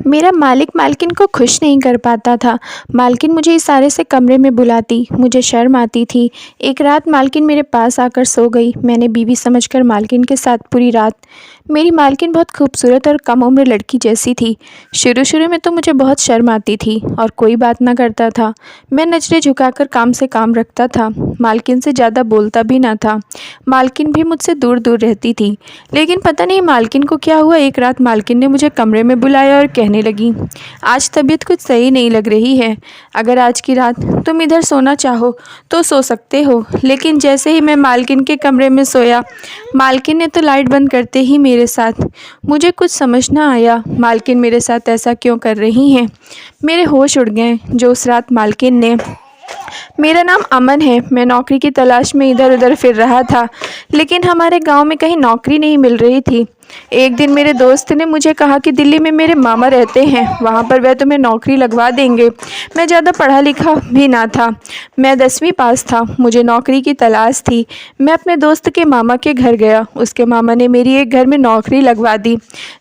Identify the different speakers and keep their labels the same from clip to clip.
Speaker 1: मेरा मालिक मालकिन को खुश नहीं कर पाता था। मालकिन मुझे इशारे से कमरे में बुलाती, मुझे शर्म आती थी। एक रात मालकिन मेरे पास आकर सो गई। मैंने बीवी समझकर मालकिन के साथ पूरी रात। मेरी मालकिन बहुत खूबसूरत और कम उम्र लड़की जैसी थी। शुरू शुरू में तो मुझे बहुत शर्म आती थी और कोई बात ना करता था। मैं नजरें झुकाकर काम से काम रखता था। मालकिन से ज़्यादा बोलता भी ना था। मालकिन भी मुझसे दूर दूर रहती थी। लेकिन पता नहीं मालकिन को क्या हुआ, एक रात मालकिन ने मुझे कमरे में बुलाया और कहने लगी, आज तबीयत कुछ सही नहीं लग रही है। अगर आज की रात तुम इधर सोना चाहो तो सो सकते हो। लेकिन जैसे ही मैं मालकिन के कमरे में सोया, मालकिन ने तो लाइट बंद करते ही मेरे साथ। मुझे कुछ समझ ना आया मालकिन मेरे साथ ऐसा क्यों कर रही हैं। मेरे होश उड़ गए। जो उस रात मालकिन ने मेरा नाम अमन है। मैं नौकरी की तलाश में इधर उधर फिर रहा था, लेकिन हमारे गांव में कहीं नौकरी नहीं मिल रही थी। एक दिन मेरे दोस्त ने मुझे कहा कि दिल्ली में मेरे मामा रहते हैं, वहाँ पर वह तुम्हें नौकरी लगवा देंगे। मैं ज़्यादा पढ़ा लिखा भी ना था, मैं 10वीं पास था। मुझे नौकरी की तलाश थी। मैं अपने दोस्त के मामा के घर गया। उसके मामा ने मेरी एक घर में नौकरी लगवा दी।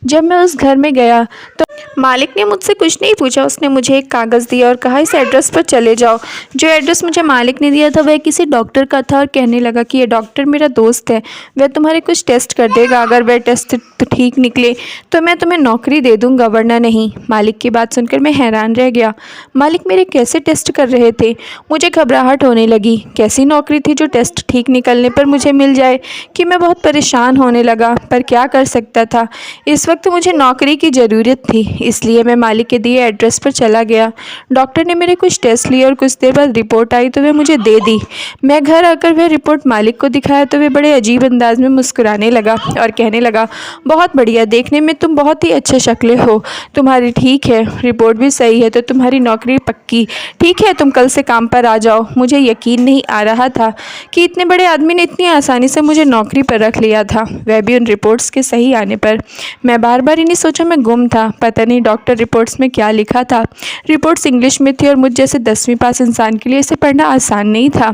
Speaker 1: जब मैं उस घर में गया तो मालिक ने मुझसे कुछ नहीं पूछा। उसने मुझे एक कागज़ दिया और कहा, इस एड्रेस पर चले जाओ। जो एड्रेस मुझे मालिक ने दिया था वह किसी डॉक्टर का था और कहने लगा कि ये डॉक्टर मेरा दोस्त है, वह तुम्हारे कुछ टेस्ट कर देगा। अगर वह टेस्ट तो ठीक निकले तो मैं तुम्हें नौकरी दे दूंगा, वरना नहीं। मालिक की बात सुनकर मैं हैरान रह गया। मालिक मेरे कैसे टेस्ट कर रहे थे? मुझे घबराहट होने लगी। कैसी नौकरी थी जो टेस्ट ठीक निकलने पर मुझे मिल जाए कि मैं बहुत परेशान होने लगा। पर क्या कर सकता था, इस वक्त मुझे नौकरी की ज़रूरत थी। इसलिए मैं मालिक के दिए एड्रेस पर चला गया। डॉक्टर ने मेरे कुछ टेस्ट लिए और कुछ देर बाद रिपोर्ट आई तो वे मुझे दे दी। मैं घर आकर वह रिपोर्ट मालिक को दिखाया तो वे बड़े अजीब अंदाज में मुस्कुराने लगा और कहने लगा, बहुत बढ़िया, देखने में तुम बहुत ही अच्छे शक्ल हो। तुम्हारी ठीक है, रिपोर्ट भी सही है, तो तुम्हारी नौकरी पक्की। ठीक है, तुम कल से काम पर आ जाओ। मुझे यकीन नहीं आ रहा था कि इतने बड़े आदमी ने इतनी आसानी से मुझे नौकरी पर रख लिया था, वह भी उन रिपोर्ट्स के सही आने पर। मैं बार बार इन्हीं सोचों में गुम था। पता नहीं डॉक्टर रिपोर्ट्स में क्या लिखा था। रिपोर्ट्स इंग्लिश में थी और मुझ जैसे 10वीं पास इंसान के लिए इसे पढ़ना आसान नहीं था।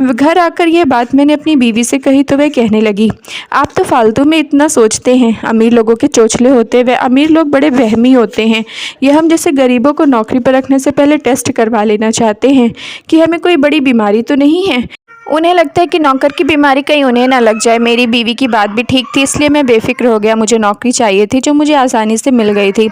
Speaker 1: घर आकर यह बात मैंने अपनी बीवी से कही तो वह कहने लगी, आप तो फालतू में इतना सोचते हैं। अमीर लोगों के चोचले होते, वे अमीर लोग बड़े वहमी होते हैं। यह हम जैसे गरीबों को नौकरी पर रखने से पहले टेस्ट करवा लेना चाहते हैं कि हमें कोई बड़ी बीमारी तो नहीं है। उन्हें लगता है कि नौकर की बीमारी कहीं उन्हें ना लग जाए। मेरी बीवी की बात भी ठीक थी, इसलिए मैं बेफिक्र हो गया। मुझे नौकरी चाहिए थी जो मुझे आसानी से मिल गई थी।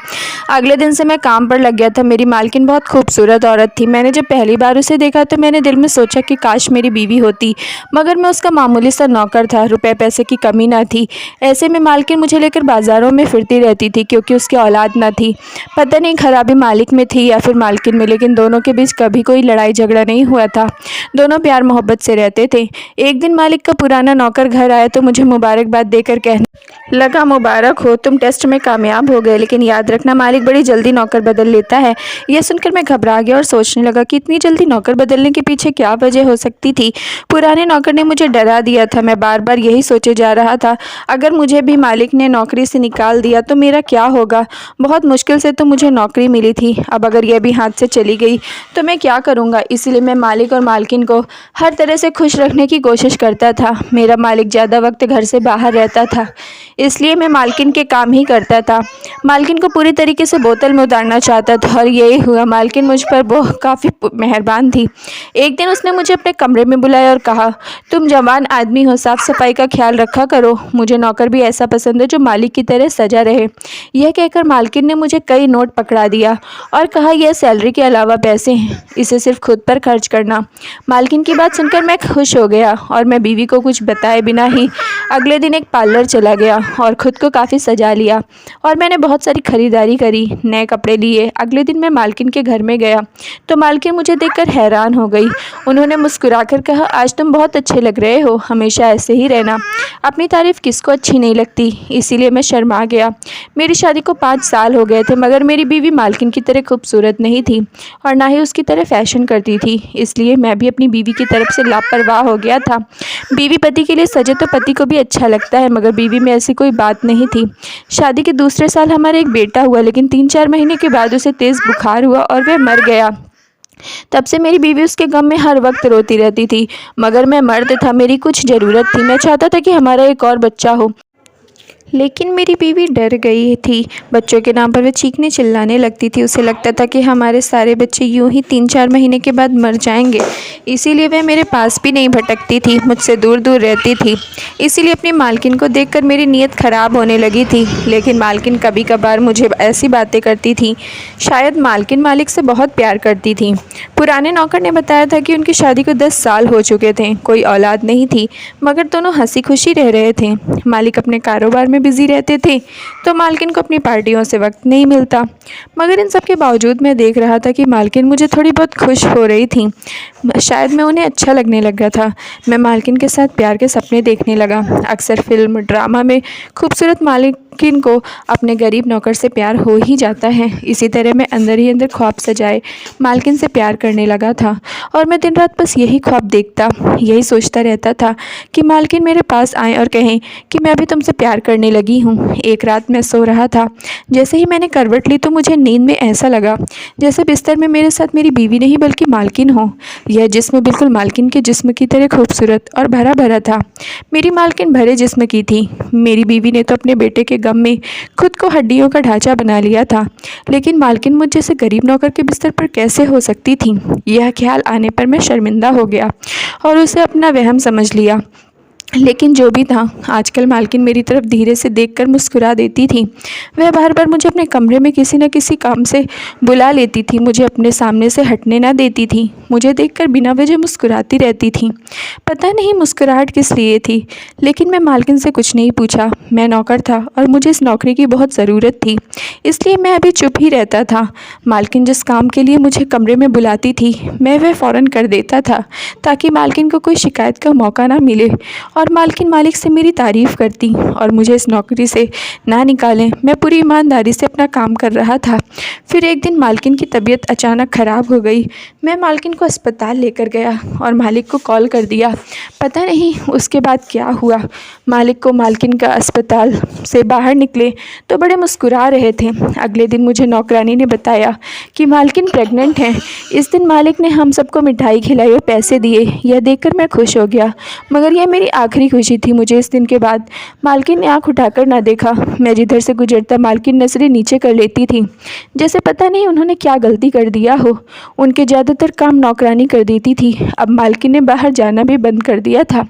Speaker 1: अगले दिन से मैं काम पर लग गया था। मेरी मालकिन बहुत खूबसूरत औरत थी। मैंने जब पहली बार उसे देखा तो मैंने दिल में सोचा कि काश मेरी बीवी होती, मगर मैं उसका मामूली सा नौकर था। रुपए पैसे की कमी ना थी। ऐसे में मालकिन मुझे लेकर बाज़ारों में फिरती रहती थी क्योंकि उसकी औलाद ना थी। पता नहीं खराबी मालिक में थी या फिर मालकिन में, लेकिन दोनों के बीच कभी कोई लड़ाई झगड़ा नहीं हुआ था। दोनों प्यार मोहब्बत से रहते थे। एक दिन मालिक का पुराना नौकर घर आया तो मुझे मुबारकबाद देकर कहने लगा, मुबारक हो, तुम टेस्ट में कामयाब हो गए। लेकिन याद रखना, मालिक बड़ी जल्दी नौकर बदल लेता है। यह सुनकर मैं घबरा गया और सोचने लगा कि इतनी जल्दी नौकर बदलने के पीछे क्या वजह हो सकती थी। पुराने नौकर ने मुझे डरा दिया था। मैं बार बार यही सोचे जा रहा था, अगर मुझे भी मालिक ने नौकरी से निकाल दिया तो मेरा क्या होगा। बहुत मुश्किल से तो मुझे नौकरी मिली थी, अब अगर यह भी हाथ से चली गई तो मैं क्या करूँगा। इसलिए मैं मालिक और मालकिन को हर तरह से खुश रखने की कोशिश करता था। मेरा मालिक ज़्यादा वक्त घर से बाहर रहता था, इसलिए मैं मालकिन के काम ही करता था। मालकिन को पूरी तरीके से बोतल में उतारना चाहता था और यही हुआ। मालकिन मुझ पर बहुत काफ़ी मेहरबान थी। एक दिन उसने मुझे अपने कमरे में बुलाया और कहा, तुम जवान आदमी हो, साफ़ सफाई का ख्याल रखा करो। मुझे नौकर भी ऐसा पसंद है जो मालिक की तरह सजा रहे। यह कहकर मालकिन ने मुझे कई नोट पकड़ा दिया और कहा, यह सैलरी के अलावा पैसे हैं, इसे सिर्फ खुद पर खर्च करना। मालकिन की बात सुनकर मैं खुश हो गया और मैं बीवी को कुछ बताए बिना ही अगले दिन एक पार्लर चला गया और ख़ुद को काफ़ी सजा लिया और मैंने बहुत सारी ख़रीदारी करी, नए कपड़े लिए। अगले दिन मैं मालकिन के घर में गया तो मालकिन मुझे देखकर हैरान हो गई। उन्होंने मुस्कुराकर कहा, आज तुम बहुत अच्छे लग रहे हो, हमेशा ऐसे ही रहना। अपनी तारीफ़ किसको अच्छी नहीं लगती, इसीलिए मैं शर्मा गया। मेरी शादी को 5 साल हो गए थे, मगर मेरी बीवी मालकिन की तरह खूबसूरत नहीं थी और ना ही उसकी तरह फैशन करती थी। इसलिए मैं भी अपनी बीवी की तरफ से लापरवाह हो गया था। बीवी पति के लिए सजे तो पति को भी अच्छा लगता है, मगर बीवी में ऐसी कोई बात नहीं थी। शादी के दूसरे साल हमारा एक बेटा हुआ, लेकिन 3-4 महीने के बाद उसे तेज़ बुखार हुआ और वह मर गया। तब से मेरी बीवी उसके गम में हर वक्त रोती रहती थी, मगर मैं मर्द था, मेरी कुछ ज़रूरत थी। मैं चाहता था कि हमारा एक और बच्चा हो। लेकिन मेरी बीवी डर गई थी। बच्चों के नाम पर वह चीखने चिल्लाने लगती थी। उसे लगता था कि हमारे सारे बच्चे यूं ही 3-4 महीने के बाद मर जाएंगे। इसीलिए वह मेरे पास भी नहीं भटकती थी, मुझसे दूर दूर रहती थी। इसीलिए अपनी मालकिन को देखकर मेरी नीयत ख़राब होने लगी थी। लेकिन मालकिन कभी कभार मुझे ऐसी बातें करती थी। शायद मालकिन मालिक से बहुत प्यार करती थी। पुराने नौकर ने बताया था कि उनकी शादी को 10 साल हो चुके थे, कोई औलाद नहीं थी, मगर दोनों हंसी खुशी रह रहे थे। मालिक अपने कारोबार में बिजी रहते थे तो मालकिन को अपनी पार्टियों से वक्त नहीं मिलता। मगर इन सब के बावजूद मैं देख रहा था कि मालकिन मुझे थोड़ी बहुत खुश हो रही थी। शायद मैं उन्हें अच्छा लगने लगा था। मैं मालकिन के साथ प्यार के सपने देखने लगा। अक्सर फिल्म ड्रामा में खूबसूरत मालकिन को अपने गरीब नौकर से प्यार हो ही जाता है। इसी तरह मैं अंदर ही अंदर ख्वाब सजाए मालकिन से प्यार करने लगा था। और मैं दिन रात बस यही ख्वाब देखता, यही सोचता रहता था कि मालकिन मेरे पास आएँ और कहें कि मैं अभी तुमसे प्यार करने लगी हूँ। एक रात मैं सो रहा था। जैसे ही मैंने करवट ली तो मुझे नींद में ऐसा लगा जैसे बिस्तर में मेरे साथ मेरी बीवी नहीं बल्कि मालकिन हो। यह जिस्म बिल्कुल मालकिन के जिस्म की तरह खूबसूरत और भरा भरा था। मेरी मालकिन भरे जिस्म की थी। मेरी बीवी ने तो अपने बेटे के गम में खुद को हड्डियों का ढांचा बना लिया था, लेकिन मालकिन मुझ जैसे गरीब नौकर के बिस्तर पर कैसे हो सकती थी। यह ख्याल आने पर मैं शर्मिंदा हो गया और उसे अपना वहम समझ लिया। लेकिन जो भी था, आजकल मालकिन मेरी तरफ धीरे से देखकर मुस्कुरा देती थी। वह बार बार मुझे अपने कमरे में किसी न किसी काम से बुला लेती थी, मुझे अपने सामने से हटने ना देती थी, मुझे देखकर बिना वजह मुस्कुराती रहती थी। पता नहीं मुस्कुराहट किस लिए थी, लेकिन मैं मालकिन से कुछ नहीं पूछा। मैं नौकर था और मुझे इस नौकरी की बहुत ज़रूरत थी, इसलिए मैं अभी चुप ही रहता था। मालकिन जिस काम के लिए मुझे कमरे में बुलाती थी मैं वह फ़ौरन कर देता था, ताकि मालकिन को कोई शिकायत का मौका ना मिले और मालकिन मालिक से मेरी तारीफ़ करती और मुझे इस नौकरी से ना निकालें। मैं पूरी ईमानदारी से अपना काम कर रहा था। फिर एक दिन मालकिन की तबीयत अचानक ख़राब हो गई। मैं मालकिन को अस्पताल लेकर गया और मालिक को कॉल कर दिया। पता नहीं उसके बाद क्या हुआ। मालिक को मालकिन का अस्पताल से बाहर निकले तो बड़े मुस्कुरा रहे थे। अगले दिन मुझे नौकरानी ने बताया कि मालकिन प्रेग्नेंट हैं। इस दिन मालिक ने हम सबको मिठाई खिलाई और पैसे दिए। यह देखकर मैं खुश हो गया, मगर यह मेरी आखिरी खुशी थी। मुझे इस दिन के बाद मालकिन ने आंख उठाकर ना देखा। मैं जिधर से गुजरता मालकिन नजरें नीचे कर लेती थी, जैसे पता नहीं उन्होंने क्या गलती कर दिया हो। उनके ज़्यादातर काम नौकरानी कर देती थी। अब मालकिन ने बाहर जाना भी बंद कर दिया था,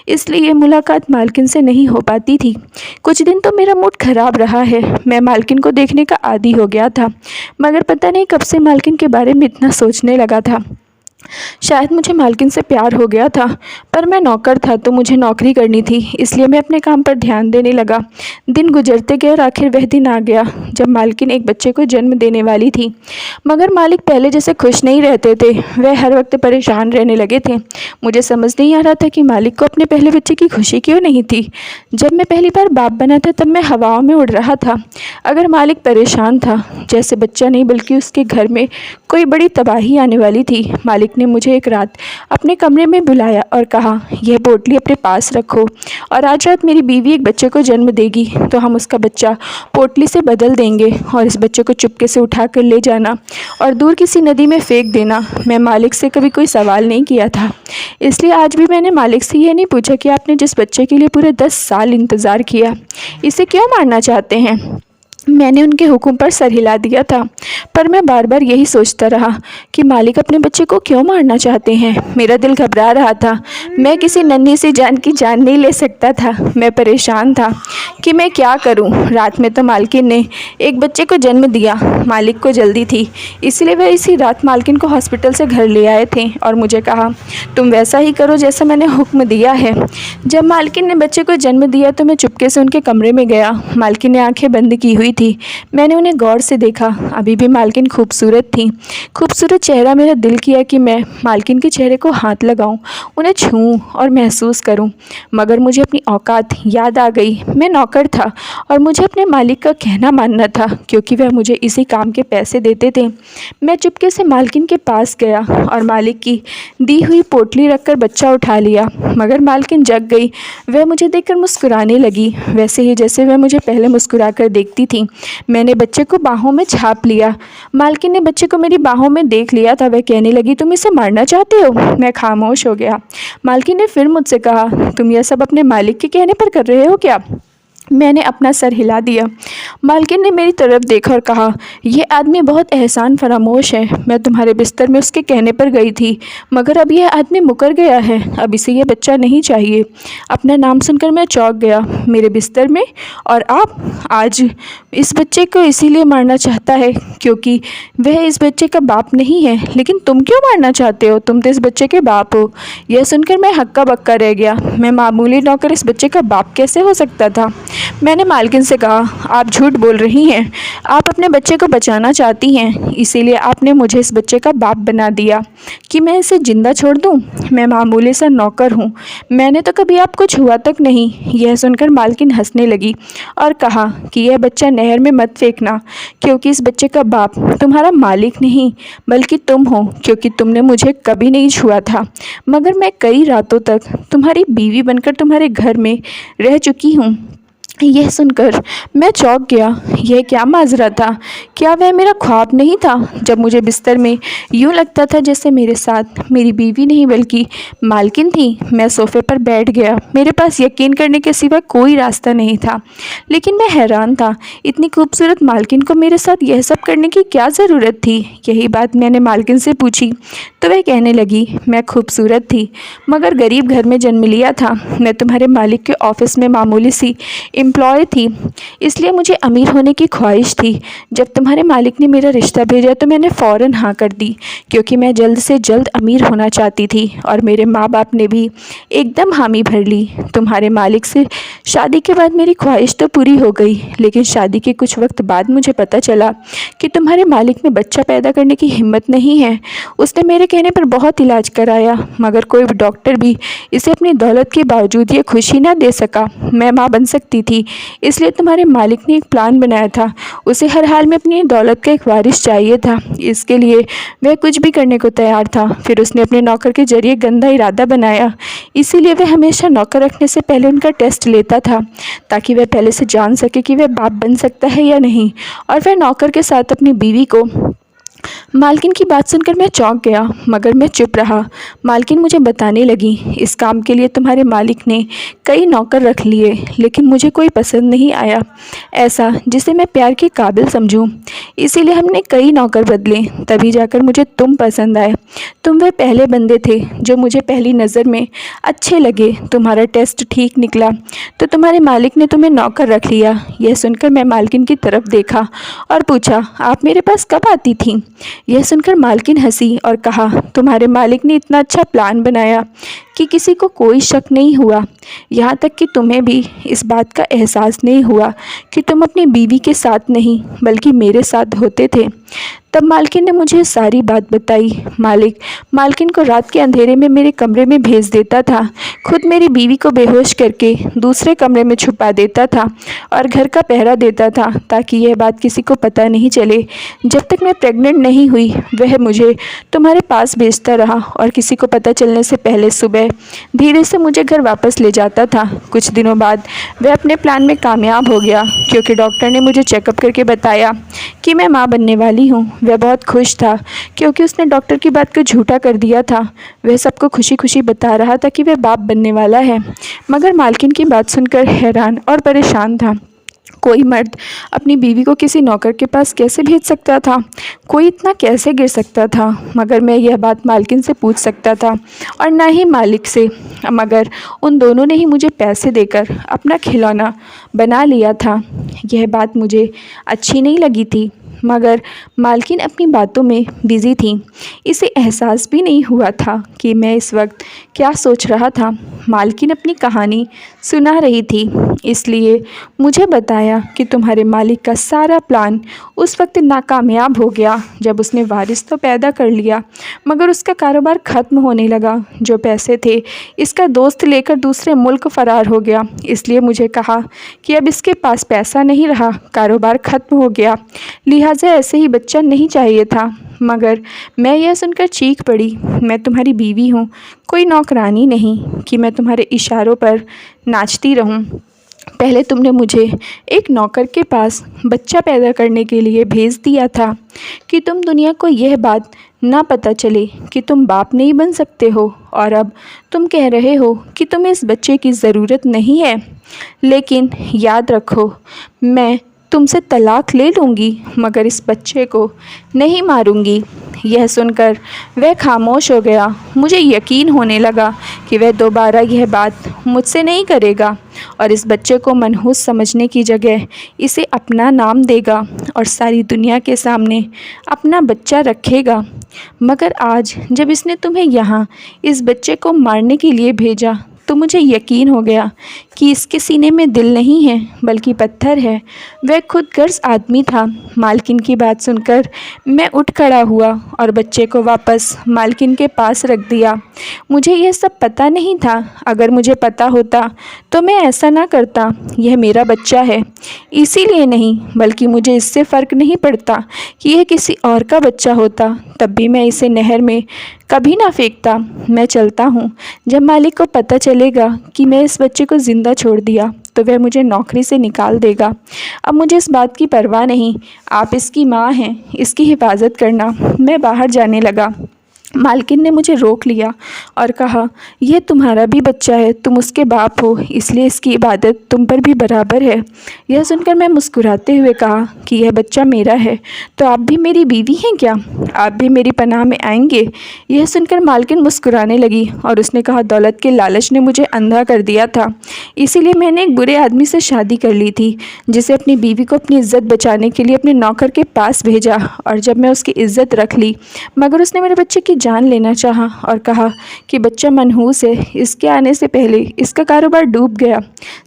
Speaker 1: इसलिए ये मुलाकात मालकिन से नहीं हो पाती थी। कुछ दिन तो मेरा मूड ख़राब रहा है। मैं मालकिन को देखने का आदी हो गया था, मगर पता नहीं कब से मालकिन के बारे में इतना सोचने लगा था। शायद मुझे मालकिन से प्यार हो गया था, पर मैं नौकर था तो मुझे नौकरी करनी थी, इसलिए मैं अपने काम पर ध्यान देने लगा। दिन गुजरते गए और आखिर वह दिन आ गया जब मालकिन एक बच्चे को जन्म देने वाली थी। मगर मालिक पहले जैसे खुश नहीं रहते थे, वह हर वक्त परेशान रहने लगे थे। मुझे समझ नहीं आ रहा था कि मालिक को अपने पहले बच्चे की खुशी क्यों नहीं थी। जब मैं पहली बार बाप बना था तब मैं हवाओं में उड़ रहा था। अगर मालिक परेशान था, जैसे बच्चा नहीं बल्कि उसके घर में कोई बड़ी तबाही आने वाली थी। मालिक ने मुझे एक रात अपने कमरे में बुलाया और कहा, यह पोटली अपने पास रखो और आज रात मेरी बीवी एक बच्चे को जन्म देगी तो हम उसका बच्चा पोटली से बदल देंगे और इस बच्चे को चुपके से उठा कर ले जाना और दूर किसी नदी में फेंक देना। मैं मालिक से कभी कोई सवाल नहीं किया था, इसलिए आज भी मैंने मालिक से यह नहीं पूछा कि आपने जिस बच्चे के लिए पूरे 10 साल इंतज़ार किया, इसे क्यों मारना चाहते हैं। मैंने उनके हुक्म पर सर हिला दिया था, पर मैं बार बार यही सोचता रहा कि मालिक अपने बच्चे को क्यों मारना चाहते हैं। मेरा दिल घबरा रहा था। मैं किसी नन्ही सी जान की जान नहीं ले सकता था। मैं परेशान था कि मैं क्या करूं। रात में तो मालकिन ने एक बच्चे को जन्म दिया। मालिक को जल्दी थी, इसलिए वह इसी रात मालकिन को हॉस्पिटल से घर ले आए थे और मुझे कहा, तुम वैसा ही करो जैसा मैंने हुक्म दिया है। जब मालकिन ने बच्चे को जन्म दिया तो मैं चुपके से उनके कमरे में गया। मालकिन ने आंखें बंद की हुई थी। मैंने उन्हें गौर से देखा। अभी भी मालकिन खूबसूरत थी। खूबसूरत चेहरा मेरा दिल किया कि मैं मालकिन के चेहरे को हाथ लगाऊं, उन्हें छूऊं और महसूस करूं, मगर मुझे अपनी औकात याद आ गई। मैं नौकर था और मुझे अपने मालिक का कहना मानना था, क्योंकि वह मुझे इसी काम के पैसे देते थे। मैं चुपके से मालकिन के पास गया और मालिक की दी हुई पोटली रखकर बच्चा उठा लिया, मगर मालकिन जग गई। वह मुझे देखकर मुस्कुराने लगी, वैसे ही जैसे वह मुझे पहले मुस्कुरा कर देखती थी। मैंने बच्चे को बाहों में छाप लिया। मालकिन ने बच्चे को मेरी बाहों में देख लिया था। वह कहने लगी, तुम इसे मारना चाहते हो। मैं खामोश हो गया। मालकिन ने फिर मुझसे कहा, तुम यह सब अपने मालिक के कहने पर कर रहे हो क्या। मैंने अपना सर हिला दिया। मालकिन ने मेरी तरफ देखा और कहा, यह आदमी बहुत एहसान फरामोश है। मैं तुम्हारे बिस्तर में उसके कहने पर गई थी, मगर अब यह आदमी मुकर गया है। अब इसे यह बच्चा नहीं चाहिए। अपना नाम सुनकर मैं चौंक गया। मेरे बिस्तर में? और आप आज इस बच्चे को इसीलिए मारना चाहता है क्योंकि वह इस बच्चे का बाप नहीं है। लेकिन तुम क्यों मारना चाहते हो? तुम तो इस बच्चे के बाप हो। यह सुनकर मैं हक्का बक्का रह गया। मैं मामूली नौकर इस बच्चे का बाप कैसे हो सकता था? मैंने मालकिन से कहा, आप झूठ बोल रही हैं। आप अपने बच्चे को बचाना चाहती हैं, इसीलिए आपने मुझे इस बच्चे का बाप बना दिया कि मैं इसे जिंदा छोड़ दूं। मैं मामूली सा नौकर हूं। मैंने तो कभी आपको छुआ तक नहीं। यह सुनकर मालकिन हंसने लगी और कहा कि यह बच्चा नहर में मत फेंकना, क्योंकि इस बच्चे का बाप तुम्हारा मालिक नहीं बल्कि तुम हो, क्योंकि तुमने मुझे कभी नहीं छुआ था। मगर मैं कई रातों तक तुम्हारी बीवी बनकर तुम्हारे घर में रह चुकी हूँ। यह सुनकर मैं चौंक गया। यह क्या माजरा था? क्या वह मेरा ख्वाब नहीं था? जब मुझे बिस्तर में यूं लगता था जैसे मेरे साथ मेरी बीवी नहीं बल्कि मालकिन थी। मैं सोफे पर बैठ गया। मेरे पास यकीन करने के सिवा कोई रास्ता नहीं था। लेकिन मैं हैरान था, इतनी खूबसूरत मालकिन को मेरे साथ यह सब करने की क्या ज़रूरत थी? यही बात मैंने मालकिन से पूछी तो वह कहने लगी, मैं खूबसूरत थी मगर गरीब घर में जन्म लिया था। मैं तुम्हारे मालिक के ऑफिस में मामूली सी एम्प्लॉय थी, इसलिए मुझे अमीर होने की ख्वाहिश थी। जब तुम्हारे मालिक ने मेरा रिश्ता भेजा तो मैंने फ़ौरन हाँ कर दी, क्योंकि मैं जल्द से जल्द अमीर होना चाहती थी। और मेरे माँ बाप ने भी एकदम हामी भर ली। तुम्हारे मालिक से शादी के बाद मेरी ख्वाहिश तो पूरी हो गई, लेकिन शादी के कुछ वक्त बाद मुझे पता चला कि तुम्हारे मालिक में बच्चा पैदा करने की हिम्मत नहीं है। उसने मेरे कहने पर बहुत इलाज कराया, मगर कोई डॉक्टर भी इसे अपनी दौलत के बावजूद ये खुशी ना दे सका। मैं माँ बन सकती थी, इसलिए तुम्हारे मालिक ने एक प्लान बनाया था। उसे हर हाल में अपनी दौलत का एक वारिस चाहिए था। इसके लिए वह कुछ भी करने को तैयार था। फिर उसने अपने नौकर के जरिए गंदा इरादा बनाया, इसीलिए वह हमेशा नौकर रखने से पहले उनका टेस्ट लेता था, ताकि वह पहले से जान सके कि वह बाप बन सकता है या नहीं। और वह नौकर के साथ अपनी बीवी को। मालकिन की बात सुनकर मैं चौंक गया, मगर मैं चुप रहा। मालकिन मुझे बताने लगी, इस काम के लिए तुम्हारे मालिक ने कई नौकर रख लिए, लेकिन मुझे कोई पसंद नहीं आया ऐसा जिसे मैं प्यार के काबिल समझूं। इसीलिए हमने कई नौकर बदले, तभी जाकर मुझे तुम पसंद आए। तुम वह पहले बंदे थे जो मुझे पहली नज़र में अच्छे लगे। तुम्हारा टेस्ट ठीक निकला तो तुम्हारे मालिक ने तुम्हें नौकर रख लिया। यह सुनकर मैं मालकिन की तरफ देखा और पूछा, आप मेरे पास कब आती थीं? यह सुनकर मालकिन हंसी और कहा, तुम्हारे मालिक ने इतना अच्छा प्लान बनाया कि किसी को कोई शक नहीं हुआ। यहाँ तक कि तुम्हें भी इस बात का एहसास नहीं हुआ कि तुम अपनी बीवी के साथ नहीं बल्कि मेरे साथ होते थे। तब मालकिन ने मुझे सारी बात बताई। मालकिन को रात के अंधेरे में मेरे कमरे में भेज देता था, खुद मेरी बीवी को बेहोश करके दूसरे कमरे में छुपा देता था और घर का पहरा देता था, ताकि यह बात किसी को पता नहीं चले। जब तक मैं प्रेग्नेंट नहीं हुई वह मुझे तुम्हारे पास भेजता रहा और किसी को पता चलने से पहले सुबह धीरे से मुझे घर वापस ले जाता था। कुछ दिनों बाद वह अपने प्लान में कामयाब हो गया, क्योंकि डॉक्टर ने मुझे चेकअप करके बताया कि मैं माँ बनने वाली हूँ। वह बहुत खुश था, क्योंकि उसने डॉक्टर की बात को झूठा कर दिया था। वह सबको खुशी खुशी बता रहा था कि वह बाप बनने वाला है, मगर मालकिन की बात सुनकर हैरान और परेशान था। कोई मर्द अपनी बीवी को किसी नौकर के पास कैसे भेज सकता था? कोई इतना कैसे गिर सकता था? मगर मैं यह बात मालकिन से पूछ सकता था और ना ही मालिक से, मगर उन दोनों ने ही मुझे पैसे देकर अपना खिलौना बना लिया था। यह बात मुझे अच्छी नहीं लगी थी, मगर मालकिन अपनी बातों में बिज़ी थी। इसे एहसास भी नहीं हुआ था कि मैं इस वक्त क्या सोच रहा था। मालकिन अपनी कहानी सुना रही थी, इसलिए मुझे बताया कि तुम्हारे मालिक का सारा प्लान उस वक्त नाकामयाब हो गया जब उसने वारिस तो पैदा कर लिया, मगर उसका कारोबार ख़त्म होने लगा। जो पैसे थे इसका दोस्त लेकर दूसरे मुल्क फ़रार हो गया। इसलिए मुझे कहा कि अब इसके पास पैसा नहीं रहा, कारोबार ख़त्म हो गया, लिहाजा ऐसे ही बच्चा नहीं चाहिए था। मगर मैं यह सुनकर चीख पड़ी, मैं तुम्हारी बीवी हूँ, कोई नौकरानी नहीं कि मैं तुम्हारे इशारों पर नाचती रहूँ। पहले तुमने मुझे एक नौकर के पास बच्चा पैदा करने के लिए भेज दिया था कि तुम दुनिया को यह बात ना पता चले कि तुम बाप नहीं बन सकते हो, और अब तुम कह रहे हो कि तुम्हें इस बच्चे की ज़रूरत नहीं है। लेकिन याद रखो, मैं तुमसे तलाक ले लूँगी मगर इस बच्चे को नहीं मारूँगी। यह सुनकर वह खामोश हो गया। मुझे यकीन होने लगा कि वह दोबारा यह बात मुझसे नहीं करेगा और इस बच्चे को मनहूस समझने की जगह इसे अपना नाम देगा और सारी दुनिया के सामने अपना बच्चा रखेगा। मगर आज जब इसने तुम्हें यहाँ इस बच्चे को मारने के लिए भेजा तो मुझे यकीन हो गया कि इसके सीने में दिल नहीं है बल्कि पत्थर है। वह खुद गर्ज आदमी था। मालकिन की बात सुनकर मैं उठ खड़ा हुआ और बच्चे को वापस मालकिन के पास रख दिया। मुझे यह सब पता नहीं था। अगर मुझे पता होता तो मैं ऐसा ना करता। यह मेरा बच्चा है, इसीलिए नहीं बल्कि मुझे इससे फ़र्क नहीं पड़ता कि यह किसी और का बच्चा होता, तब भी मैं इसे नहर में कभी ना फेंकता। मैं चलता हूँ। जब मालिक को पता चलेगा कि मैं इस बच्चे को ज़िंदा छोड़ दिया तो वह मुझे नौकरी से निकाल देगा। अब मुझे इस बात की परवाह नहीं। आप इसकी माँ हैं, इसकी हिफाजत करना। मैं बाहर जाने लगा। मालकिन ने मुझे रोक लिया और कहा, यह तुम्हारा भी बच्चा है, तुम उसके बाप हो, इसलिए इसकी इबादत तुम पर भी बराबर है। यह सुनकर मैं मुस्कुराते हुए कहा कि यह बच्चा मेरा है तो आप भी मेरी बीवी हैं क्या? आप भी मेरी पनाह में आएंगे? यह सुनकर मालकिन मुस्कुराने लगी और उसने कहा, दौलत के लालच ने मुझे अंधा कर दिया था, इसीलिए मैंने एक बुरे आदमी से शादी कर ली थी जिसे अपनी बीवी को अपनी इज्जत बचाने के लिए अपने नौकर के पास भेजा। और जब मैं उसकी इज्जत रख ली मगर उसने मेरे बच्चे की जान लेना चाहा और कहा कि बच्चा मनहूस है। इसके आने से पहले इसका कारोबार डूब गया,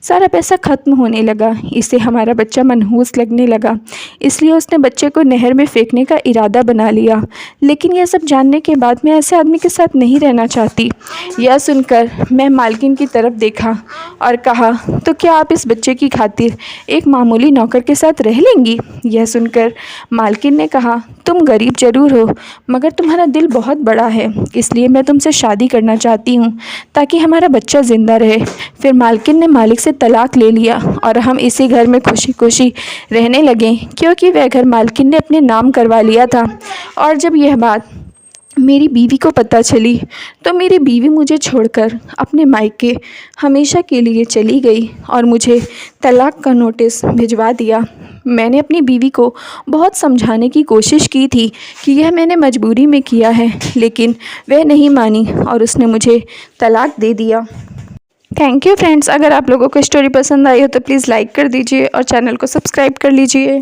Speaker 1: सारा पैसा ख़त्म होने लगा। इसे हमारा बच्चा मनहूस लगने लगा, इसलिए उसने बच्चे को नहर में फेंकने का इरादा बना लिया। लेकिन यह सब जानने के बाद मैं ऐसे आदमी के साथ नहीं रहना चाहती। यह सुनकर मैं मालकिन की तरफ देखा और कहा, तो क्या आप इस बच्चे की खातिर एक मामूली नौकर के साथ रह लेंगी? यह सुनकर मालकिन ने कहा, तुम गरीब ज़रूर हो मगर तुम्हारा दिल बहुत बड़ा है, इसलिए मैं तुमसे शादी करना चाहती हूँ ताकि हमारा बच्चा ज़िंदा रहे। फिर मालकिन ने मालिक से तलाक ले लिया और हम इसी घर में खुशी खुशी रहने लगे क्योंकि वह घर मालकिन ने अपने नाम करवा लिया था। और जब यह बात मेरी बीवी को पता चली तो मेरी बीवी मुझे छोड़कर अपने मायके हमेशा के लिए चली गई और मुझे तलाक का नोटिस भिजवा दिया। मैंने अपनी बीवी को बहुत समझाने की कोशिश की थी कि यह मैंने मजबूरी में किया है, लेकिन वह नहीं मानी और उसने मुझे तलाक दे दिया। Thank you friends. अगर आप लोगों को स्टोरी पसंद आई हो तो प्लीज़ लाइक कर दीजिए और चैनल को सब्सक्राइब कर लीजिए।